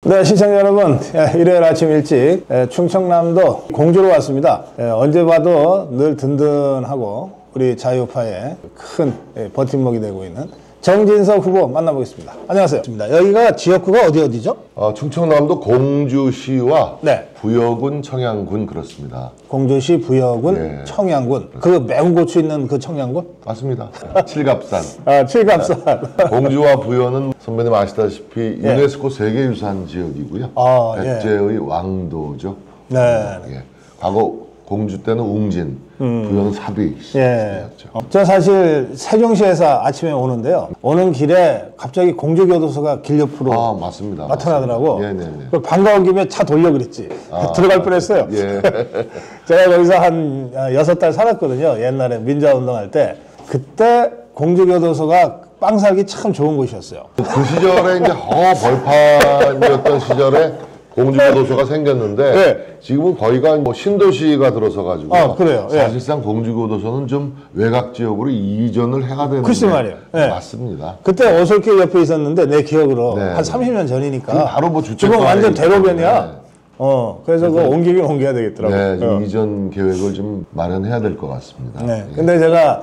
네, 시청자 여러분, 일요일 아침 일찍 충청남도 공주로 왔습니다. 언제 봐도 늘 든든하고 우리 자유파의 큰 버팀목이 되고 있는 정진석 후보 만나보겠습니다. 안녕하세요. 여기가 지역구가 어디죠? 충청남도 공주시와 네. 부여군, 청양군 그렇습니다. 공주시, 부여군, 네. 청양군. 그 매운 고추 있는 그 청양군? 맞습니다. 칠갑산. 칠갑산. 공주와 부여는 선배님 아시다시피 유네스코 세계유산 지역이고요. 백제의 왕도죠. 네. 예. 과거 공주 때는 웅진, 부여는 사비였죠. 저 사실 세종시에서 아침에 오는데요. 오는 길에 갑자기 공주교도소가 길 옆으로 맞습니다. 나타나더라고. 네네네. 반가운 김에 차 돌려 그랬지. 들어갈 뻔했어요. 예. 제가 거기서 한 6달 살았거든요. 옛날에 민주화운동할 때. 그때 공주교도소가 빵 사기 참 좋은 곳이었어요. 그 시절에 이제 벌판이었던 시절에 공주교도소가 생겼는데 네. 지금은 거기가 뭐 신도시가 들어서 가지고 그래요. 사실상 공주교도소는 좀 외곽 지역으로 이전을 해야 되는데 글쎄 말이에요. 맞습니다. 그때 오솔길 옆에 있었는데 내 기억으로 한 30년 전이니까 바로 뭐 주택 지금 완전 대로변이야. 그래서 그거 옮기긴 옮겨야 되겠더라고요. 네, 좀 이전 계획을 좀 마련해야 될 것 같습니다. 네. 근데 제가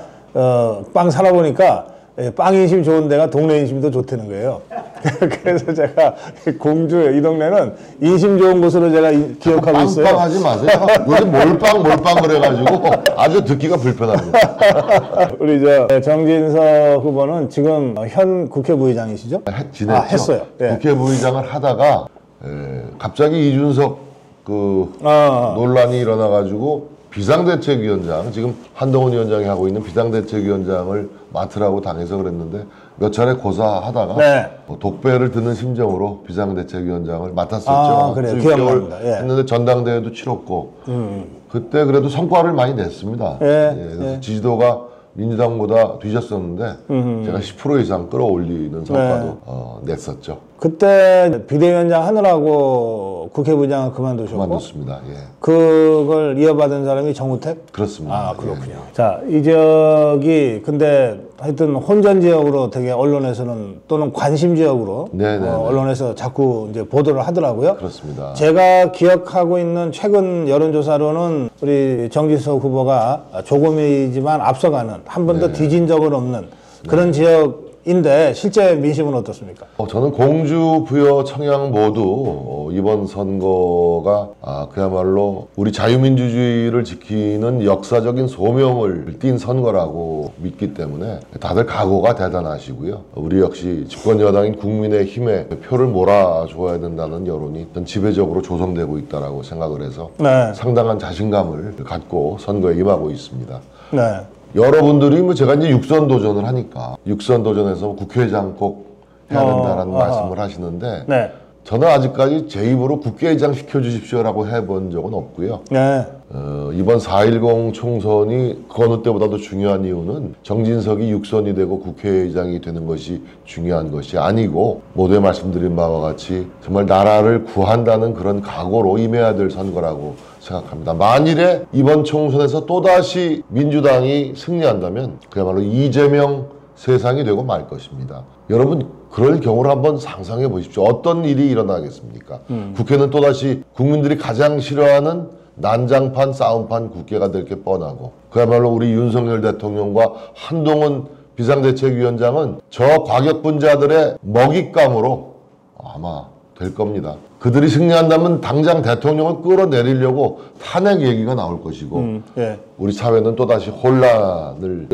빵 살아보니까 빵 인심 좋은 데가 동네 인심도 좋다는 거예요. 그래서 제가 공주 이 동네는 인심 좋은 곳으로 제가 기억하고 있어요. 빵빵 하지 마세요. 요즘 몰빵 그래가지고 아주 듣기가 불편합니다. 우리 정진석 후보는 지금 현 국회 부의장이시죠? 지냈죠. 했어요. 네. 국회 부의장을 하다가 갑자기 이준석 논란이 일어나가지고 비상대책위원장, 지금 한동훈 위원장이 하고 있는 비상대책위원장을 맡으라고 당해서 그랬는데 몇 차례 고사하다가 독배를 드는 심정으로 비상대책위원장을 맡았었죠. 그래요. 기억납니다. 했는데 전당대회도 치렀고 그때 그래도 성과를 많이 냈습니다. 그래서 지지도가 민주당보다 뒤졌었는데 제가 10% 이상 끌어올리는 성과도 냈었죠. 그때 비대위원장 하느라고 국회부의장을 그만두셨고 그만뒀습니다. 그걸 이어받은 사람이 정우택? 그렇습니다. 그렇군요. 자, 이 지역이 근데 하여튼 혼전 지역으로 되게 언론에서는 또는 관심 지역으로 언론에서 자꾸 이제 보도를 하더라고요. 그렇습니다. 제가 기억하고 있는 최근 여론조사로는 우리 정진석 후보가 조금이지만 앞서가는 한 번도 뒤진 적은 없는 그런 지역인데 실제 민심은 어떻습니까? 저는 공주, 부여, 청양 모두 이번 선거가 그야말로 우리 자유민주주의를 지키는 역사적인 소명을 띈 선거라고 믿기 때문에 다들 각오가 대단하시고요. 우리 역시 집권여당인 국민의힘에 표를 몰아줘야 된다는 여론이 지배적으로 조성되고 있다고 생각을 해서 상당한 자신감을 갖고 선거에 임하고 있습니다. 여러분들이 제가 이제 육선 도전을 하니까 육선 도전에서 국회의장 꼭 해야 된다는 말씀을 하시는데 저는 아직까지 제 입으로 국회의장 시켜주십시오라고 해본 적은 없고요. 이번 4.10 총선이 그 어느 때보다도 중요한 이유는 정진석이 육선이 되고 국회의장이 되는 것이 중요한 것이 아니고 모두에 말씀드린 바와 같이 정말 나라를 구한다는 그런 각오로 임해야 될 선거라고 생각합니다. 만일에 이번 총선에서 또다시 민주당이 승리한다면 그야말로 이재명 세상이 되고 말 것입니다. 여러분 그럴 경우를 한번 상상해 보십시오. 어떤 일이 일어나겠습니까? 국회는 또다시 국민들이 가장 싫어하는 난장판 싸움판 국회가 될 게 뻔하고 그야말로 우리 윤석열 대통령과 한동훈 비상대책위원장은 저 과격분자들의 먹잇감으로 아마 될 겁니다. 그들이 승리한다면 당장 대통령을 끌어내리려고 탄핵 얘기가 나올 것이고 우리 사회는 또다시 혼란을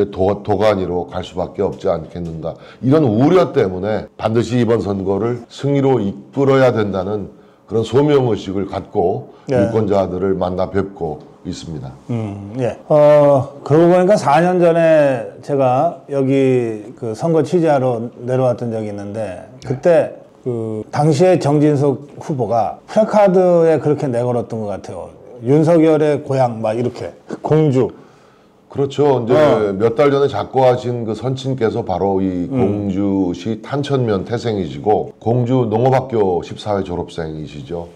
도가니로 갈 수밖에 없지 않겠는가. 이런 우려 때문에 반드시 이번 선거를 승리로 이끌어야 된다는 그런 소명의식을 갖고 유권자들을 만나 뵙고 있습니다. 그러고 보니까 4년 전에 제가 여기 그 선거 취재하러 내려왔던 적이 있는데 그때 당시에 정진석 후보가 플래카드에 그렇게 내걸었던 것 같아요. 윤석열의 고향 막 이렇게 공주 그렇죠. 이제 몇 달 전에 작고하신 그 선친께서 바로 이 공주시 탄천면 태생이시고 공주 농업학교 14회 졸업생이시죠.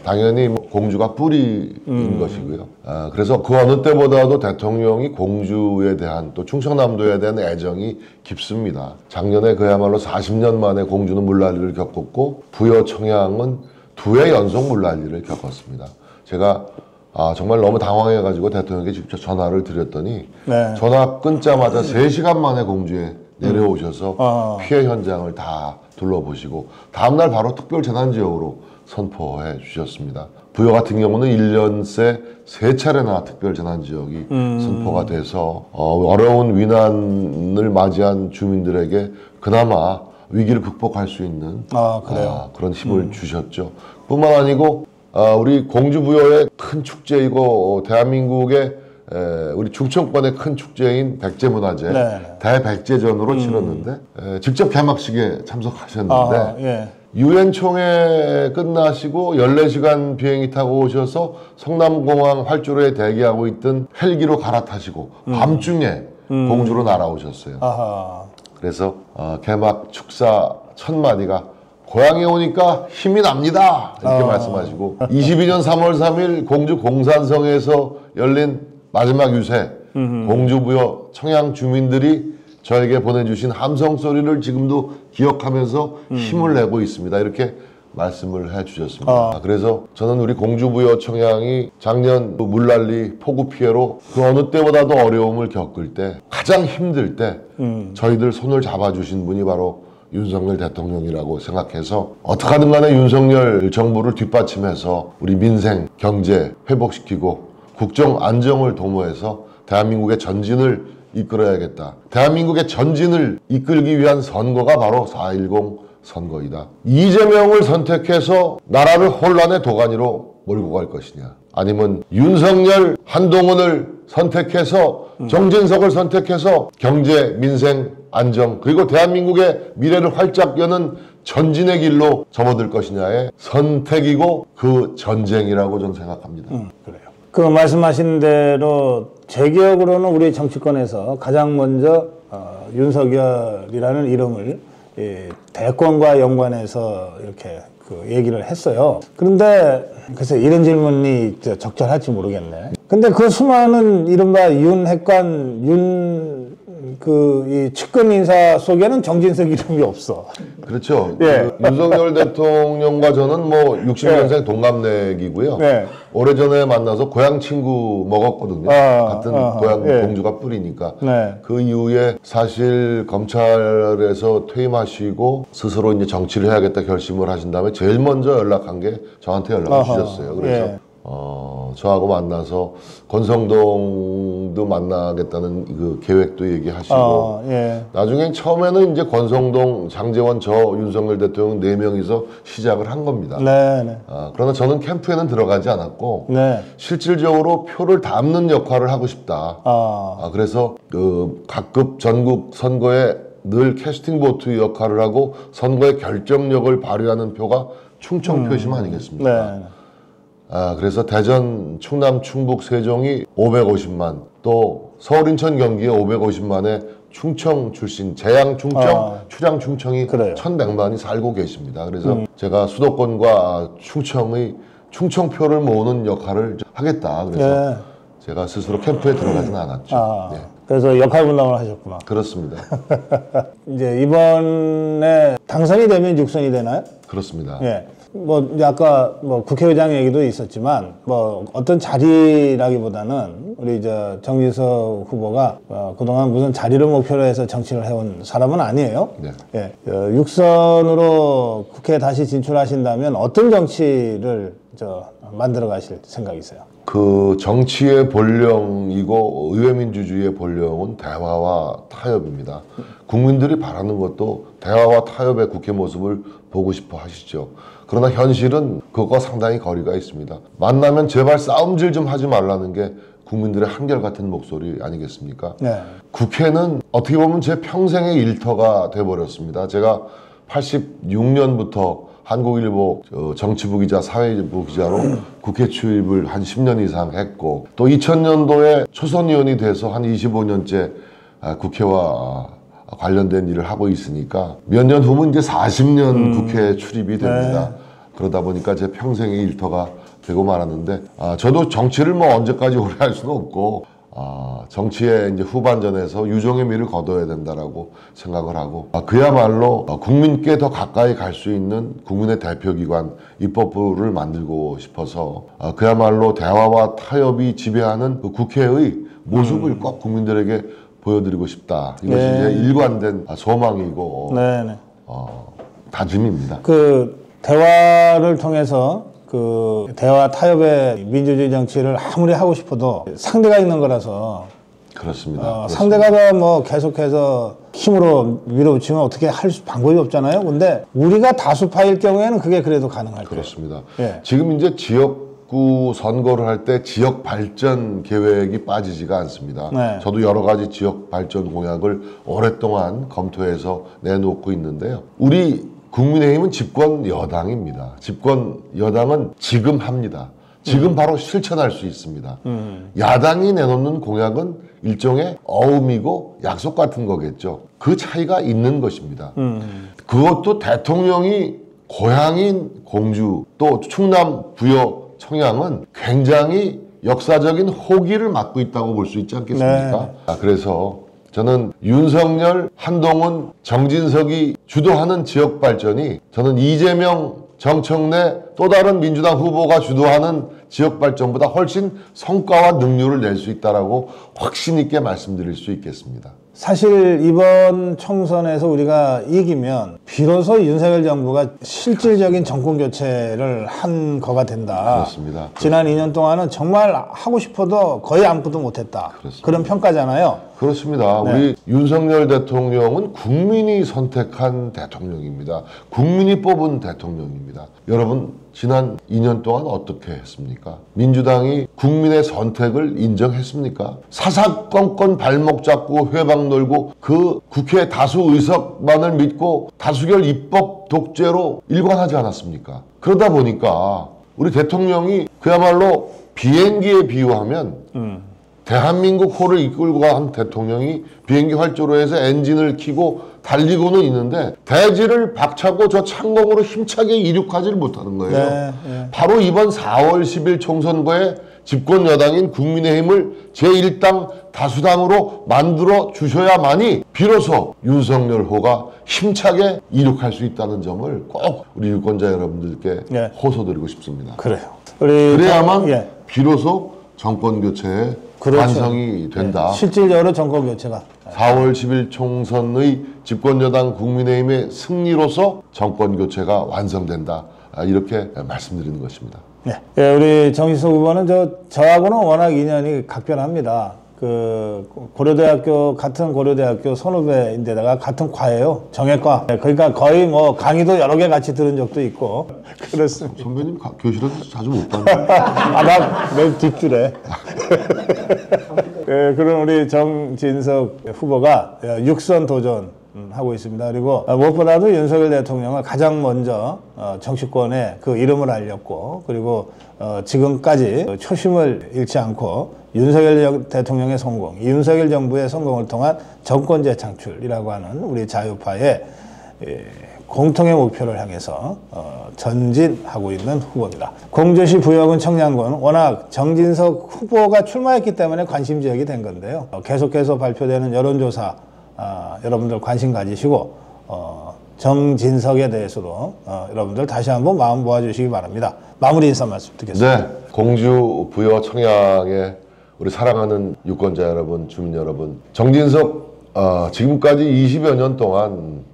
당연히 뭐 공주가 뿌리인 것이고요. 그래서 그 어느 때보다도 대통령이 공주에 대한 또 충청남도에 대한 애정이 깊습니다. 작년에 그야말로 40년 만에 공주는 물난리를 겪었고 부여 청양은 2회 연속 물난리를 겪었습니다. 제가 정말 너무 당황해가지고 대통령에게 직접 전화를 드렸더니 네. 전화 끊자마자 3시간 만에 공주에 내려오셔서 피해 현장을 다 둘러보시고 다음날 바로 특별재난지역으로 선포해 주셨습니다. 부여 같은 경우는 1년 새 3차례나 특별재난지역이 선포가 돼서 어려운 위난을 맞이한 주민들에게 그나마 위기를 극복할 수 있는 그런 힘을 주셨죠. 뿐만 아니고 우리 공주부여의 큰 축제이고 대한민국의 우리 충청권의 큰 축제인 백제문화제 대백제전으로 치렀는데 직접 개막식에 참석하셨는데 유엔총회 끝나시고 14시간 비행기 타고 오셔서 성남공항 활주로에 대기하고 있던 헬기로 갈아타시고 밤중에 공주로 날아오셨어요. 그래서 개막 축사 첫 마디가 고향에 오니까 힘이 납니다 이렇게 말씀하시고 22년 3월 3일 공주 공산성에서 열린 마지막 유세 공주부여 청양 주민들이 저에게 보내주신 함성 소리를 지금도 기억하면서 힘을 내고 있습니다 이렇게 말씀을 해주셨습니다. 그래서 저는 우리 공주부여 청양이 작년 물난리 폭우 피해로 그 어느 때보다도 어려움을 겪을 때 가장 힘들 때 저희들 손을 잡아주신 분이 바로 윤석열 대통령이라고 생각해서 어떻게든 간에 윤석열 정부를 뒷받침해서 우리 민생, 경제 회복시키고 국정 안정을 도모해서 대한민국의 전진을 이끌어야겠다. 대한민국의 전진을 이끌기 위한 선거가 바로 4.10 선거이다. 이재명을 선택해서 나라를 혼란의 도가니로 몰고 갈 것이냐 아니면 윤석열, 한동훈을 선택해서 정진석을 선택해서 경제, 민생, 안정 그리고 대한민국의 미래를 활짝 여는 전진의 길로 접어들 것이냐의 선택이고 그 전쟁이라고 저는 생각합니다. 그래요. 그 말씀하신 대로 제 기억으로는 우리 정치권에서 가장 먼저 윤석열이라는 이름을 대권과 연관해서 이렇게 그 얘기를 했어요. 그런데 글쎄 이런 질문이 적절할지 모르겠네. 근데 그 수많은 이른바 윤핵관 이 측근 인사 속에는 정진석 이름이 없어. 그렇죠. 윤석열 대통령과 저는 뭐 60년생 동갑내기고요. 오래전에 만나서 고향 친구 먹었거든요. 같은 고향 공주가 뿌리니까. 그 이후에 사실 검찰에서 퇴임하시고 스스로 이제 정치를 해야겠다 결심을 하신 다음에 제일 먼저 연락한 게 저한테 연락을 주셨어요. 그래서 저하고 만나서 권성동도 만나겠다는 그 계획도 얘기하시고 나중에 처음에는 이제 권성동, 장제원, 저 윤석열 대통령 4명이서 시작을 한 겁니다. 그러나 저는 캠프에는 들어가지 않았고 실질적으로 표를 담는 역할을 하고 싶다. 그래서 그 각급 전국 선거에 늘 캐스팅 보트 역할을 하고 선거의 결정력을 발휘하는 표가 충청 표심 아니겠습니까? 그래서 대전, 충남, 충북, 세종이 550만, 또 서울, 인천, 경기에 550만의 충청 출신, 재양 충청, 출양 충청이 1100만이 살고 계십니다. 그래서 제가 수도권과 충청의 충청표를 모으는 역할을 하겠다. 그래서 제가 스스로 캠프에 들어가지는 않았죠. 그래서 역할 분담을 하셨구나. 그렇습니다. 이제 이번에 당선이 되면 육선이 되나요? 그렇습니다. 뭐 이제 아까 뭐 국회의장 얘기도 있었지만 뭐 어떤 자리라기보다는 우리 정진석 후보가 그동안 무슨 자리를 목표로 해서 정치를 해온 사람은 아니에요. 육선으로 국회에 다시 진출하신다면 어떤 정치를 만들어 가실 생각이세요? 그 정치의 본령이고 의회민주주의의 본령은 대화와 타협입니다. 국민들이 바라는 것도 대화와 타협의 국회 모습을 보고 싶어 하시죠. 그러나 현실은 그것과 상당히 거리가 있습니다. 만나면 제발 싸움질 좀 하지 말라는 게 국민들의 한결같은 목소리 아니겠습니까? 국회는 어떻게 보면 제 평생의 일터가 돼버렸습니다. 제가 86년부터 한국일보 정치부 기자, 사회부 기자로 국회 출입을 한 10년 이상 했고, 또 2000년도에 초선의원이 돼서 한 25년째 국회와 관련된 일을 하고 있으니까 몇 년 후면 이제 40년 국회 출입이 됩니다. 네. 그러다 보니까 제 평생의 일터가 되고 말았는데, 저도 정치를 뭐 언제까지 오래 할 수는 없고, 정치의 이제 후반전에서 유종의 미를 거둬야 된다라고 생각을 하고, 그야말로 국민께 더 가까이 갈 수 있는 국민의 대표기관 입법부를 만들고 싶어서, 그야말로 대화와 타협이 지배하는 그 국회의 모습을 꼭 국민들에게 보여드리고 싶다. 이것이 네. 이제 일관된 소망이고 네네. 다짐입니다. 그 대화를 통해서 그 대화 타협의 민주주의 정치를 아무리 하고 싶어도 상대가 있는 거라서 그렇습니다. 상대가 뭐 계속해서 힘으로 밀어붙이면 어떻게 할 방법이 없잖아요. 근데 우리가 다수파일 경우에는 그게 그래도 가능할 거예요. 그렇습니다. 예. 지금 이제 지역구 선거를 할 때 지역 발전 계획이 빠지지가 않습니다. 네. 저도 여러 가지 지역 발전 공약을 오랫동안 검토해서 내놓고 있는데요. 우리 국민의힘은 집권 여당입니다. 집권 여당은 지금 합니다. 지금 바로 실천할 수 있습니다. 야당이 내놓는 공약은 일종의 어음이고 약속 같은 거겠죠. 그 차이가 있는 것입니다. 그것도 대통령이 고향인 공주, 또 충남 부여 청양은 굉장히 역사적인 호기를 맡고 있다고 볼 수 있지 않겠습니까? 네. 그래서 저는 윤석열, 한동훈, 정진석이 주도하는 지역 발전이, 저는 이재명, 정청래 또 다른 민주당 후보가 주도하는 지역 발전보다 훨씬 성과와 능률을 낼 수 있다라고 확신 있게 말씀드릴 수 있겠습니다. 사실 이번 총선에서 우리가 이기면 비로소 윤석열 정부가 실질적인 정권 교체를 한 거가 된다. 그렇습니다. 지난 2년 동안은 정말 하고 싶어도 거의 아무것도 못했다. 그렇습니다. 그런 평가잖아요. 그렇습니다. 네. 우리 윤석열 대통령은 국민이 선택한 대통령입니다. 국민이 뽑은 대통령입니다. 여러분, 지난 2년 동안 어떻게 했습니까? 민주당이 국민의 선택을 인정했습니까? 사사건건 발목 잡고 회방 놀고 그 국회 다수 의석만을 믿고 다수결 입법 독재로 일관하지 않았습니까? 그러다 보니까 우리 대통령이 그야말로 비행기에 비유하면 대한민국 호를 이끌고 간 대통령이 비행기 활주로 해서 엔진을 켜고 달리고는 있는데 대지를 박차고 저 창공으로 힘차게 이륙하지를 못하는 거예요. 네, 네. 바로 이번 4월 10일 총선거에 집권 여당인 국민의힘을 제1당 다수당으로 만들어 주셔야만이 비로소 윤석열호가 힘차게 이륙할 수 있다는 점을 꼭 우리 유권자 여러분들께 네. 호소드리고 싶습니다. 그래요. 우리 그래야만 예. 비로소 정권 교체의 그렇죠. 완성이 된다. 예. 실질적으로 정권 교체가 4월 10일 총선의 집권여당 국민의힘의 승리로서 정권 교체가 완성된다. 이렇게 말씀드리는 것입니다. 네. 예, 우리 정진석 후보는 저하고는 워낙 인연이 각별합니다. 그 고려대학교 같은 고려대학교 선후배인데다가 같은 과예요. 정외과. 네, 그러니까 거의 뭐 강의도 여러 개 같이 들은 적도 있고 그렇습니다. 선배님 교실에서 자주 못 봤는데. 나 맨 뒷줄에. 예, 그런 우리 정진석 후보가 육선 도전하고 있습니다. 그리고 무엇보다도 윤석열 대통령을 가장 먼저 정치권에 그 이름을 알렸고, 그리고 지금까지 초심을 잃지 않고 윤석열 대통령의 성공, 윤석열 정부의 성공을 통한 정권 재창출이라고 하는 우리 자유파의 공통의 목표를 향해서 전진하고 있는 후보입니다. 공주시 부여군 청량군, 워낙 정진석 후보가 출마했기 때문에 관심 지역이 된 건데요. 계속해서 발표되는 여론조사 여러분들 관심 가지시고 정진석에 대해서도 여러분들 다시 한번 마음 모아주시기 바랍니다. 마무리 인사 말씀 듣겠습니다. 네, 공주 부여 청양의 우리 사랑하는 유권자 여러분, 주민 여러분, 정진석 지금까지 20여 년 동안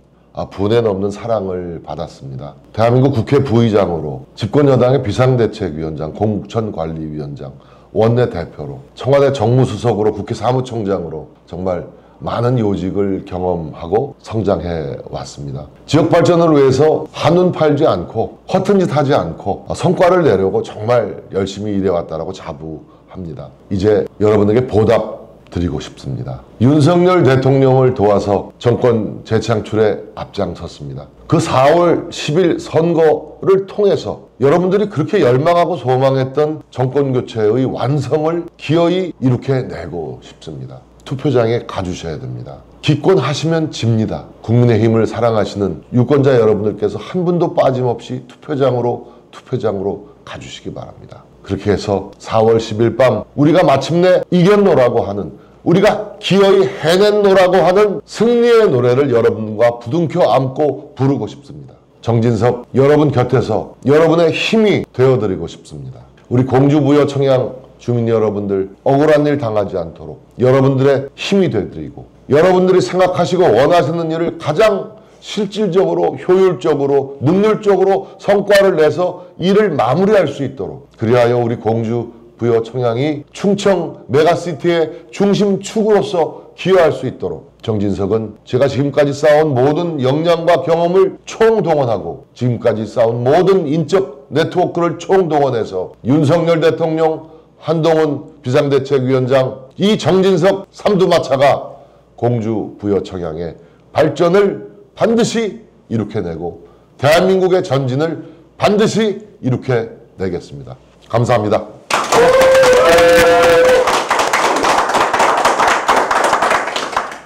분에 넘는 사랑을 받았습니다. 대한민국 국회 부의장으로, 집권여당의 비상대책위원장, 공천관리위원장, 원내대표로, 청와대 정무수석으로, 국회 사무총장으로 정말 많은 요직을 경험하고 성장해 왔습니다. 지역 발전을 위해서 한눈 팔지 않고 허튼 짓 하지 않고 성과를 내려고 정말 열심히 일해왔다라고 자부합니다. 이제 여러분에게 보답 드리고 싶습니다. 윤석열 대통령을 도와서 정권 재창출에 앞장섰습니다. 그 4월 10일 선거를 통해서 여러분들이 그렇게 열망하고 소망했던 정권교체의 완성을 기어이 이룩해내고 싶습니다. 투표장에 가주셔야 됩니다. 기권하시면 집니다. 국민의힘을 사랑하시는 유권자 여러분들께서 한 분도 빠짐없이 투표장으로 가주시기 바랍니다. 그렇게 해서 4월 10일 밤 우리가 마침내 이겼노라고 하는, 우리가 기어이 해냈노라고 하는 승리의 노래를 여러분과 부둥켜 안고 부르고 싶습니다. 정진석 여러분 곁에서 여러분의 힘이 되어드리고 싶습니다. 우리 공주부여 청양 주민 여러분들 억울한 일 당하지 않도록 여러분들의 힘이 되어드리고, 여러분들이 생각하시고 원하시는 일을 가장 실질적으로 효율적으로 능률적으로 성과를 내서 일을 마무리할 수 있도록, 그리하여 우리 공주 부여 청양이 충청 메가시티의 중심축으로서 기여할 수 있도록 정진석은 제가 지금까지 쌓아온 모든 역량과 경험을 총동원하고 지금까지 쌓아온 모든 인적 네트워크를 총동원해서 윤석열 대통령, 한동훈 비상대책위원장, 이 정진석 삼두마차가 공주 부여 청양의 발전을 반드시 이룩해내고 대한민국의 전진을 반드시 이룩해내겠습니다. 감사합니다.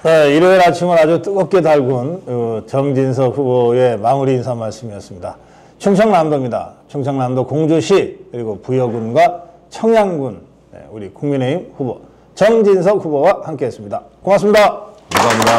네, 일요일 아침을 아주 뜨겁게 달군 정진석 후보의 마무리 인사 말씀이었습니다. 충청남도입니다. 충청남도 공주시 그리고 부여군과 청양군, 우리 국민의힘 후보 정진석 후보와 함께했습니다. 고맙습니다. 감사합니다.